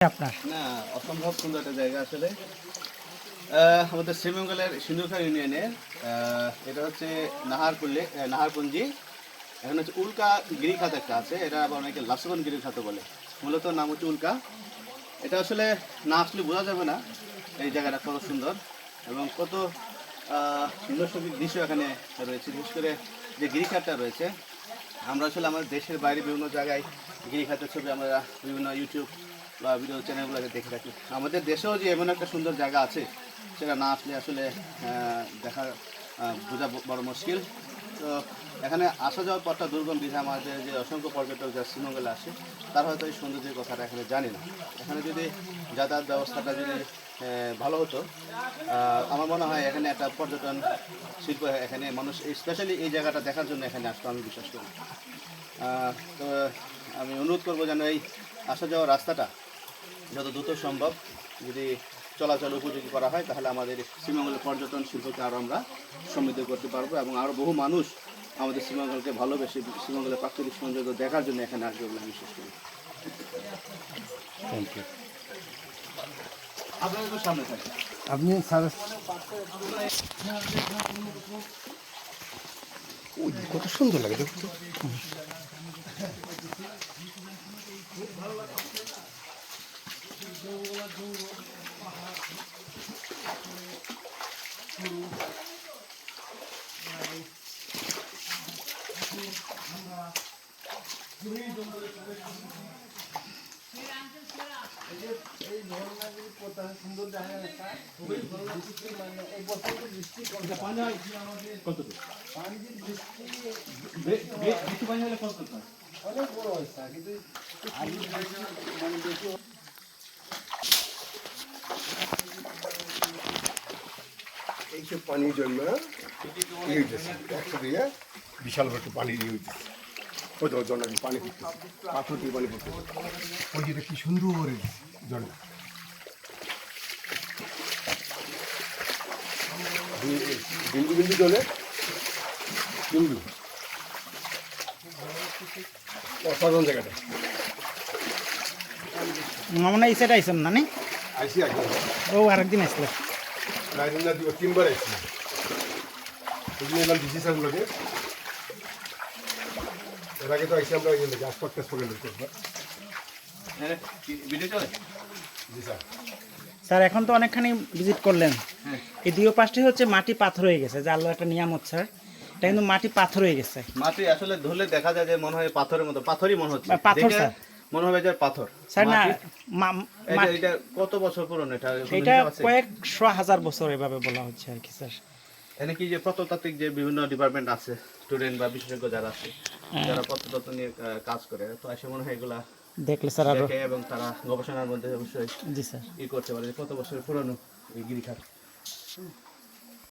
আপনার না অসম্ভব সুন্দর একটা জায়গা আসলে আমাদের শ্রীমঙ্গলের সিন্ধুখার ইউনিয়নের এটা হচ্ছে নাহারপুঞ্জি। এখন হচ্ছে উল্কা গিরিখাত একটা আছে, এটা আবার অনেকে লাসগন গিরিখাত বলে। মূলত নাম হচ্ছে উল্কা। এটা আসলে না আসলে বোঝা যাবে না এই জায়গাটা কত সুন্দর এবং কত নৈসর্গিক দৃশ্য এখানে রয়েছে। বিশেষ করে যে গিরিখাতটা রয়েছে, আমরা আসলে আমাদের দেশের বাইরে বিভিন্ন জায়গায় গিরিখাতের ছবি আমরা বিভিন্ন ইউটিউব বা ভিডিও চ্যানেলগুলোকে দেখে থাকি। আমাদের দেশেও যে এমন একটা সুন্দর জায়গা আছে সেটা না আসলে আসলে দেখা বোঝা বড় মুশকিল। তো এখানে আসা যাওয়ার পথটা দুর্গম বিধায় আমাদের যে অসংখ্য পর্যটক যা শ্রীমঙ্গলে আসে তারা হয়তো এই সৌন্দর্যের কথাটা এখানে জানে না। এখানে যদি যাতায়াত ব্যবস্থাটা যদি ভালো হতো, আমার মনে হয় এখানে একটা পর্যটন শিল্প, এখানে মানুষ স্পেশালি এই জায়গাটা দেখার জন্য এখানে আসতো আমি বিশ্বাস করি। তো আমি অনুরোধ করবো যেন এই আসা যাওয়ার রাস্তাটা যত দ্রুত সম্ভব যদি চলাচল উপযোগী করা হয়, তাহলে আমাদের শ্রীমঙ্গলের পর্যটন শিল্পকে আরও আমরা সমৃদ্ধ করতে পারবো এবং আরও বহু মানুষ আমাদের শ্রীমঙ্গলকে ভালোবেসে শ্রীমঙ্গলের প্রাকৃতিক সৌন্দর্য দেখার জন্য এখানে আসবে বলে আমি বিশ্বাস করি। Thank you. আপনার একটু সামনে থাকেন। আপনি কত সুন্দর লাগে দেখতে। এইসব পানির জন্য ইয়ে হইতেছে একসাথে বিশাল একটা পানি ইয়ে হইতেছে। ওই তো জন্য পানি পড়তেছে, পাথর দিয়ে পানি পড়তেছে। ওই যেটা কি সুন্দর জন্য বিন্দু বিন্দু জলে বিন্দু অসাধারণ জায়গাটা। মানে এই সাইড আইসেন না আইসি একদম ও আরেকদিন আসলে না দিব 3 বার আইসি। ওইদিন এলাম ডিসি সাহেবগুলোকে, এর আগে তো আইসি আমরা গ্যাসপট টেসপট করবো। ভিডিও চলে? জি স্যার। স্যার এখন তো অনেকখানি ভিজিট করলেন, এই দুই পাশটি হচ্ছে মাটি পাথর হয়ে গেছে, যে আল্লাহ একটা নিয়ামত স্যার, এটা কিন্তু মাটি পাথর হয়ে গেছে। মাটি আসলে ধরলে দেখা যায় যে মনে হয় পাথরের মতো, পাথরই মনে হচ্ছে, পাথর স্যার, মনে হবে যে পাথর স্যার না এটা কত বছর পুরনো? এটা কয়েকশো হাজার বছর এভাবে বলা হচ্ছে আর কি স্যার। এখানে কি যে প্রত্নতাত্ত্বিক যে বিভিন্ন ডিপার্টমেন্ট আছে, স্টুডেন্ট বা বিশেষজ্ঞ যারা আছে, যারা প্রত্নতত্ত্ব নিয়ে কাজ করে, তো এসে মনে হয় এগুলা দেখলে স্যার আরো দেখে এবং তারা গবেষণার মধ্যে অবশ্যই জি স্যার ই করতে পারে কত বছর পুরনো এই গিরিখাত।